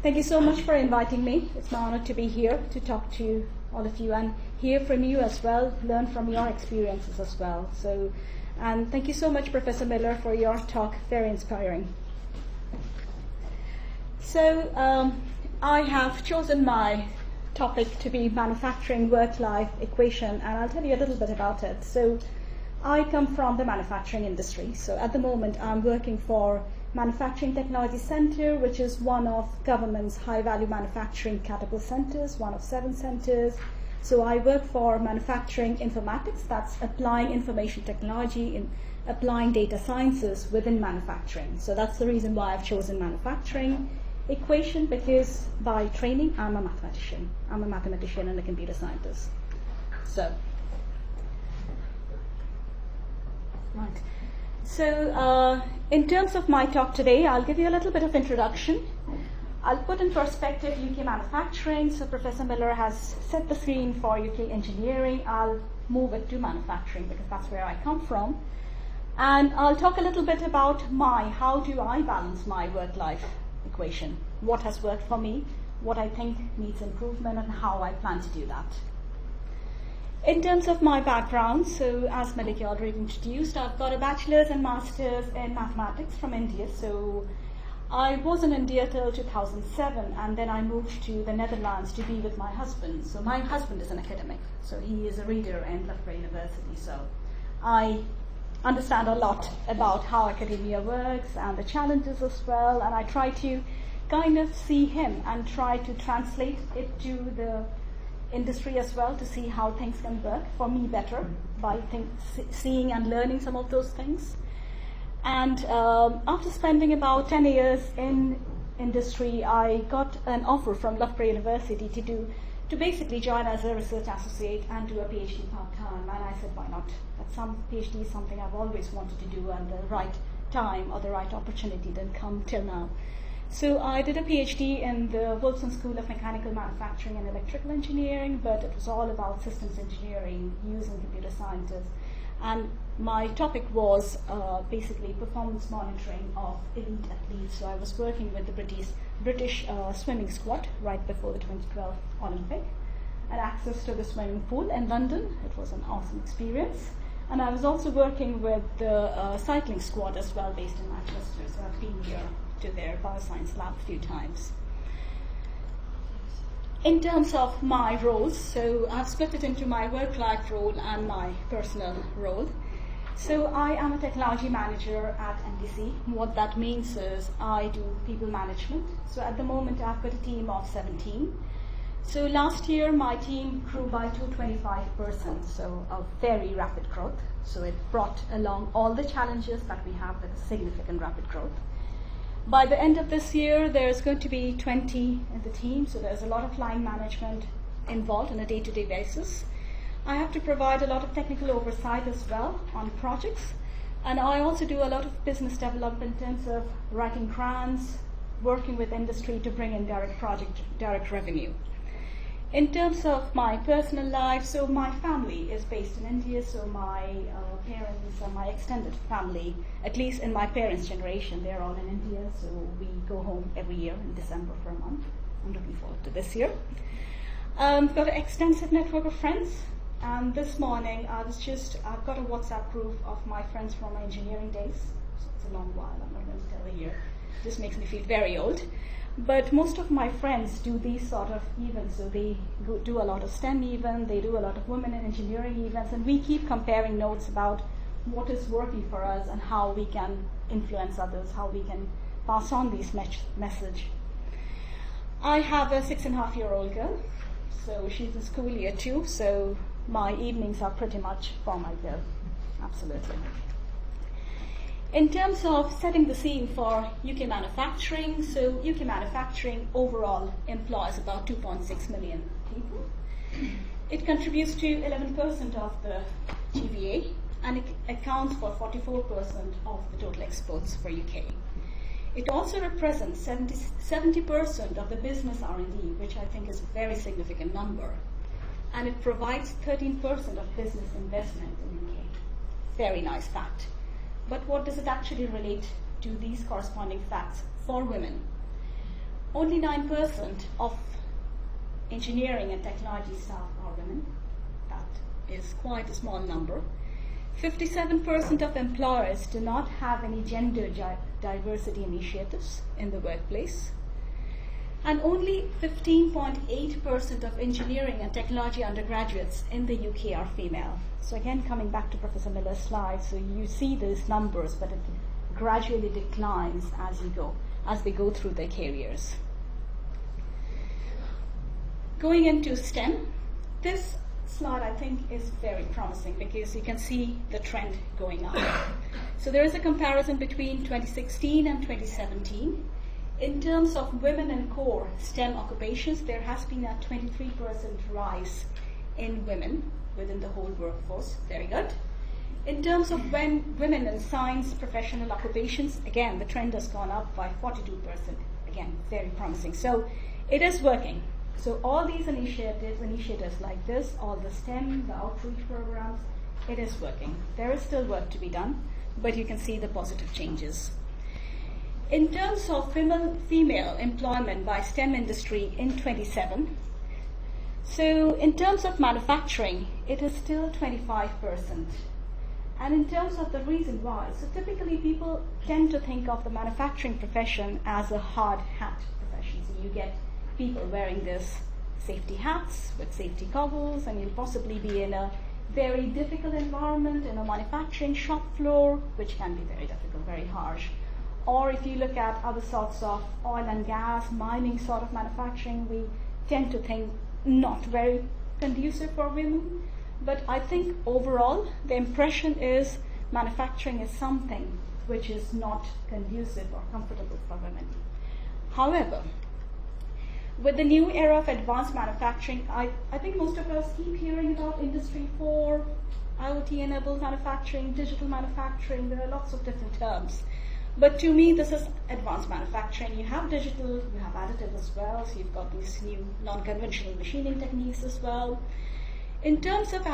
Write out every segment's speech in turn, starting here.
Thank you so much for inviting me. It's my honor to be here to talk to all of you and hear from you as well, learn from your experiences as well. And thank you so much, Professor Miller, for your talk. Very inspiring. So I have chosen my topic to be manufacturing work-life equation, and I'll tell you a little bit about it. So I come from the manufacturing industry. So at the moment, I'm working for Manufacturing Technology Center, which is one of government's high-value manufacturing CATAPULT centers, one of 7 centers. So I work for manufacturing informatics, that's applying information technology and applying data sciences within manufacturing. So that's the reason why I've chosen manufacturing equation, because by training, I'm a mathematician. I'm a mathematician and a computer scientist. Right. So in terms of my talk today, I'll give you a little bit of introduction. I'll put in perspective UK manufacturing. So Professor Miller has set the scene for UK engineering. I'll move it to manufacturing because that's where I come from. And I'll talk a little bit about how do I balance my work-life equation, what has worked for me, what I think needs improvement, and how I plan to do that. In terms of my background, so as Maliki already introduced, I've got a bachelor's and master's in mathematics from India. So I was in India till 2007, and then I moved to the Netherlands to be with my husband. So my husband is an academic, so he is a reader in Loughborough University. So I understand a lot about how academia works and the challenges as well, and I try to kind of see him and try to translate it to the industry as well to see how things can work for me better by seeing and learning some of those things. And after spending about 10 years in industry, I got an offer from Loughborough University to basically join as a research associate and do a PhD part-time. And I said, why not? That PhD is something I've always wanted to do, and the right time or the right opportunity didn't come till now. So I did a PhD in the Wilson School of Mechanical Manufacturing and Electrical Engineering, but it was all about systems engineering using computer scientists. And my topic was basically performance monitoring of elite athletes. So I was working with the British swimming squad right before the 2012 Olympic, and access to the swimming pool in London. It was an awesome experience. And I was also working with the cycling squad as well, based in Manchester. So I've been here to their bioscience lab a few times. In terms of my roles, so I've split it into my work-life role and my personal role. So I am a technology manager at MTC. What that means is I do people management. So at the moment I've got a team of 17. So last year my team grew by 225%, so a very rapid growth. So it brought along all the challenges that we have with a significant rapid growth. By the end of this year, there's going to be 20 in the team, so there's a lot of line management involved on a day-to-day basis. I have to provide a lot of technical oversight as well on projects, and I also do a lot of business development in terms of writing grants, working with industry to bring in direct revenue. In terms of my personal life, so my family is based in India, so my parents and my extended family, at least in my parents' generation, they're all in India, so we go home every year in December for a month. I'm looking forward to this year. I've got an extensive network of friends, and this morning I've got a WhatsApp group of my friends from my engineering days. So it's a long while, I'm not going to tell a year. It just makes me feel very old. But most of my friends do these sort of events, so they do a lot of STEM events, they do a lot of women in engineering events, and we keep comparing notes about what is working for us and how we can influence others, how we can pass on this message. I have a 6.5-year-old girl, so she's in school year 2, so my evenings are pretty much for my girl, absolutely. In terms of setting the scene for UK manufacturing, so UK manufacturing overall employs about 2.6 million people. It contributes to 11% of the GVA, and it accounts for 44% of the total exports for UK. It also represents 70% of the business R&D, which I think is a very significant number. And it provides 13% of business investment in UK. Very nice fact. But what does it actually relate to these corresponding facts for women? Only 9% of engineering and technology staff are women. That is quite a small number. 57% of employers do not have any gender diversity initiatives in the workplace. And only 15.8% of engineering and technology undergraduates in the UK are female. So again, coming back to Professor Miller's slide, so you see these numbers, but it gradually declines as they go through their careers. Going into STEM, this slide I think is very promising because you can see the trend going up. So there is a comparison between 2016 and 2017. In terms of women in core STEM occupations, there has been a 23% rise in women within the whole workforce. Very good. In terms of women in science professional occupations, again, the trend has gone up by 42%. Again, very promising. So it is working. So all these initiatives like this, all the STEM, the outreach programs, it is working. There is still work to be done, but you can see the positive changes. In terms of female employment by STEM industry in 27, so in terms of manufacturing, it is still 25%. And in terms of the reason why, so typically people tend to think of the manufacturing profession as a hard hat profession. So you get people wearing this safety hats with safety goggles, and you'll possibly be in a very difficult environment in a manufacturing shop floor, which can be very difficult, very harsh. Or if you look at other sorts of oil and gas, mining sort of manufacturing, we tend to think not very conducive for women. But I think overall, the impression is manufacturing is something which is not conducive or comfortable for women. However, with the new era of advanced manufacturing, I think most of us keep hearing about Industry 4, IoT-enabled manufacturing, digital manufacturing. There are lots of different terms. But to me, this is advanced manufacturing. You have digital, you have additive as well, so you've got these new non-conventional machining techniques as well. In terms of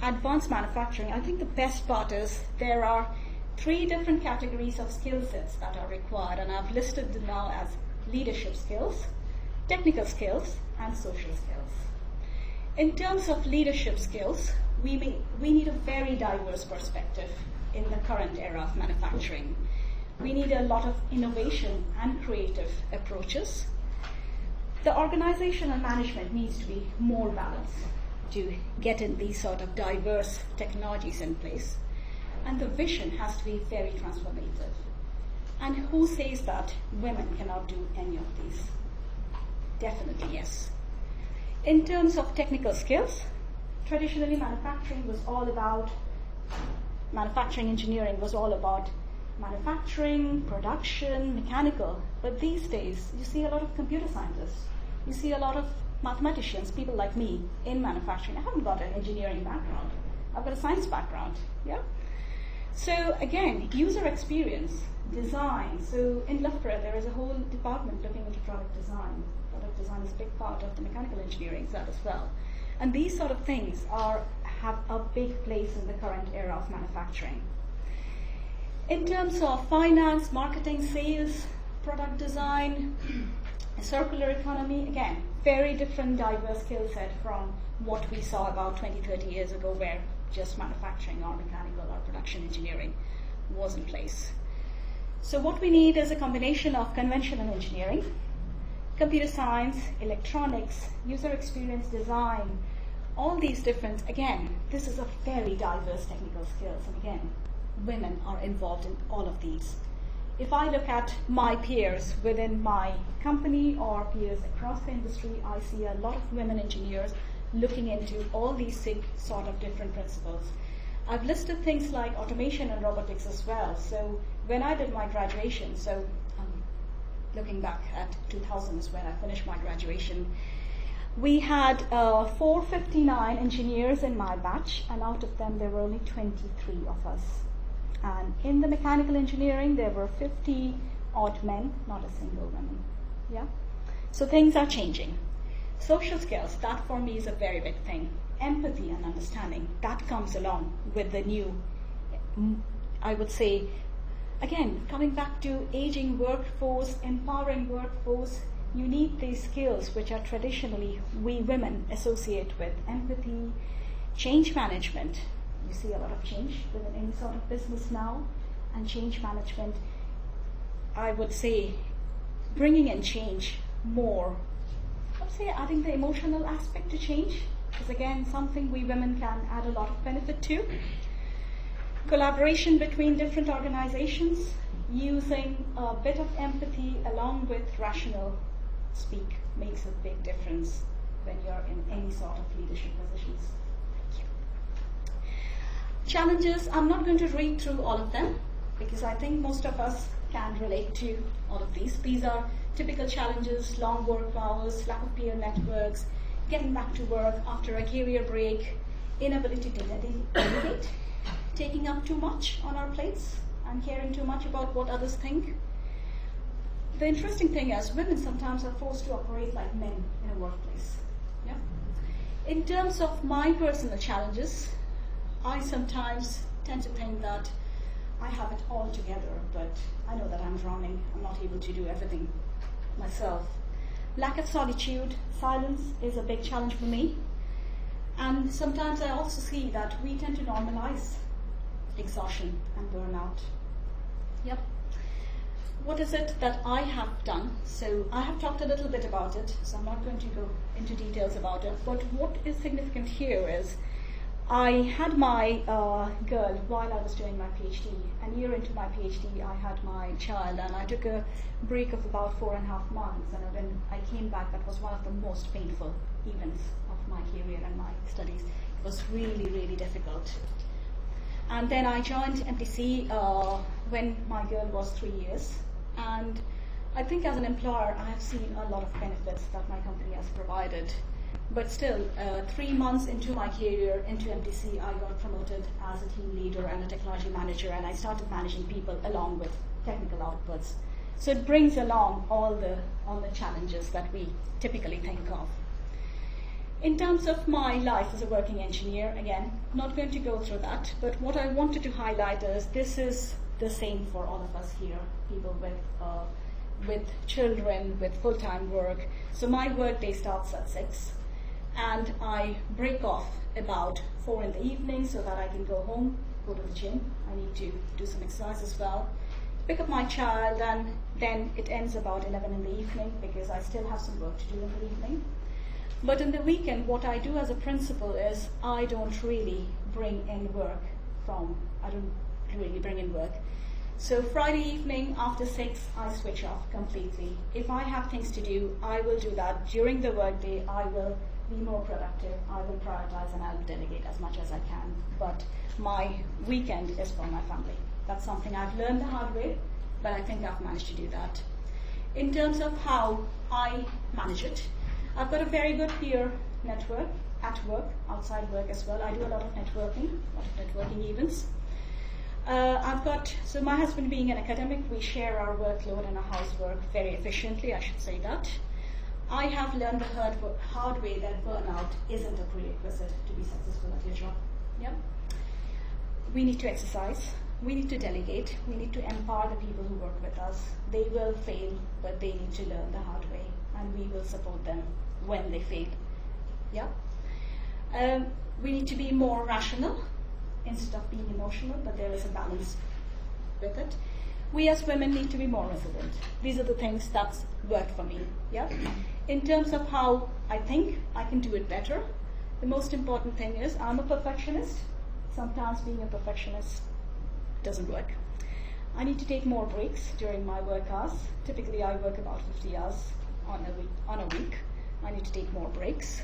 advanced manufacturing, I think the best part is there are 3 different categories of skill sets that are required, and I've listed them now as leadership skills, technical skills, and social skills. In terms of leadership skills, we need a very diverse perspective in the current era of manufacturing. We need a lot of innovation and creative approaches. The organizational management needs to be more balanced to get in these sort of diverse technologies in place. And the vision has to be very transformative. And who says that women cannot do any of these? Definitely yes. In terms of technical skills, traditionally manufacturing engineering was all about manufacturing, production, mechanical. But these days, you see a lot of computer scientists. You see a lot of mathematicians, people like me, in manufacturing. I haven't got an engineering background. I've got a science background. Yeah. So again, user experience, design. So in Loughborough, there is a whole department looking into product design. Product design is a big part of the mechanical engineering side as well. And these sort of things have a big place in the current era of manufacturing. In terms of finance, marketing, sales, product design, circular economy, again, very different diverse skill set from what we saw about 20, 30 years ago where just manufacturing or mechanical or production engineering was in place. So what we need is a combination of conventional engineering, computer science, electronics, user experience design, all these different, again, this is a very diverse technical skills, and again, women are involved in all of these. If I look at my peers within my company or peers across the industry, I see a lot of women engineers looking into all these sort of different principles. I've listed things like automation and robotics as well. So when I did my graduation, so looking back at 2000 is when I finished my graduation, we had 459 engineers in my batch, and out of them there were only 23 of us. And in the mechanical engineering, there were 50 odd men, not a single woman. Yeah. So things are changing. Social skills, that for me is a very big thing. Empathy and understanding, that comes along with the new, I would say, again, coming back to aging workforce, empowering workforce, You need these skills which are traditionally we women associate with empathy, change management. You see a lot of change within any sort of business now, and change management, I would say, bringing in change more. I would say adding the emotional aspect to change is again something we women can add a lot of benefit to. Collaboration between different organizations, using a bit of empathy along with rational speak makes a big difference when you're in any sort of leadership positions. Thank you. Challenges, I'm not going to read through all of them because I think most of us can relate to all of these. These are typical challenges: long work hours, lack of peer networks, getting back to work after a career break, inability to delegate, taking up too much on our plates and caring too much about what others think. The interesting thing is women sometimes are forced to operate like men in a workplace. Yeah? In terms of my personal challenges, I sometimes tend to think that I have it all together, but I know that I'm drowning. I'm not able to do everything myself. Lack of solitude, silence is a big challenge for me. And sometimes I also see that we tend to normalize exhaustion and burnout. Yep. What is it that I have done? So I have talked a little bit about it, so I'm not going to go into details about it. But what is significant here is I had my girl while I was doing my PhD. A year into my PhD, I had my child, and I took a break of about 4.5 months. And when I came back, that was one of the most painful events of my career and my studies. It was really, really difficult. And then I joined MTC when my girl was 3 years. And I think as an employer, I have seen a lot of benefits that my company has provided. But still, 3 months into my career, into MTC, I got promoted as a team leader and a technology manager, and I started managing people along with technical outputs. So it brings along all the challenges that we typically think of. In terms of my life as a working engineer, again, not going to go through that, but what I wanted to highlight is this is the same for all of us here, people with children, with full-time work. So my work day starts at 6, and I break off about 4 in the evening so that I can go home, go to the gym. I need to do some exercise as well, pick up my child, and then it ends about 11 in the evening because I still have some work to do in the evening. But in the weekend, what I do as a principal is I don't really bring in work. So Friday evening after 6, I switch off completely. If I have things to do, I will do that. During the workday, I will be more productive. I will prioritize and I'll delegate as much as I can. But my weekend is for my family. That's something I've learned the hard way, but I think I've managed to do that. In terms of how I manage it, I've got a very good peer network at work, outside work as well. I do a lot of networking events. So my husband being an academic, we share our workload and our housework very efficiently, I should say that. I have learned the hard way that burnout isn't a prerequisite to be successful at your job. Yeah? We need to exercise, we need to delegate, we need to empower the people who work with us. They will fail, but they need to learn the hard way, and we will support them when they fail. Yeah? We need to be more rational instead of being emotional, but there is a balance with it. We as women need to be more resilient. These are the things that's worked for me. Yeah? In terms of how I think I can do it better, the most important thing is I'm a perfectionist. Sometimes being a perfectionist doesn't work. I need to take more breaks during my work hours. Typically I work about 50 hours on a week. I need to take more breaks.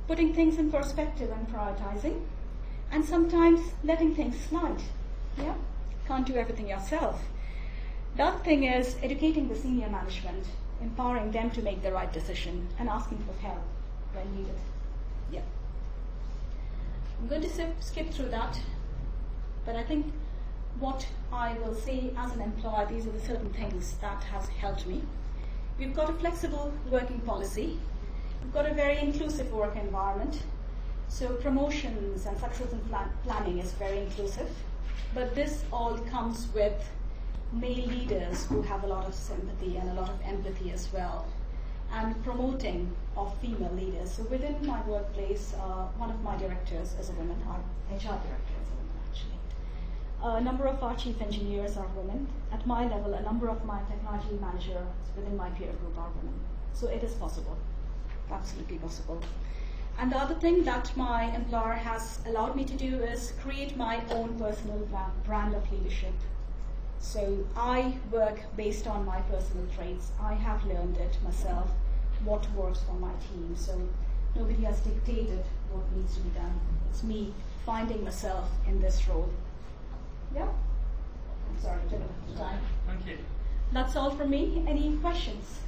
Putting things in perspective and prioritizing. And sometimes letting things slide. Yeah? Can't do everything yourself. The other thing is educating the senior management, empowering them to make the right decision and asking for help when needed. Yeah. I'm going to skip through that, but I think what I will say as an employer, these are the certain things that has helped me. We've got a flexible working policy. We've got a very inclusive work environment. So promotions and succession planning is very inclusive. But this all comes with male leaders who have a lot of sympathy and a lot of empathy as well. and promoting of female leaders. So within my workplace, one of my directors is a woman, our HR director is a woman actually. A number of our chief engineers are women. At my level, a number of my technology managers within my peer group are women. So it is possible, absolutely possible. And the other thing that my employer has allowed me to do is create my own personal brand of leadership. So I work based on my personal traits. I have learned it myself, what works for my team. So nobody has dictated what needs to be done. It's me finding myself in this role. Yeah? I'm sorry, I took a bit of time. Thank you. That's all from me. Any questions?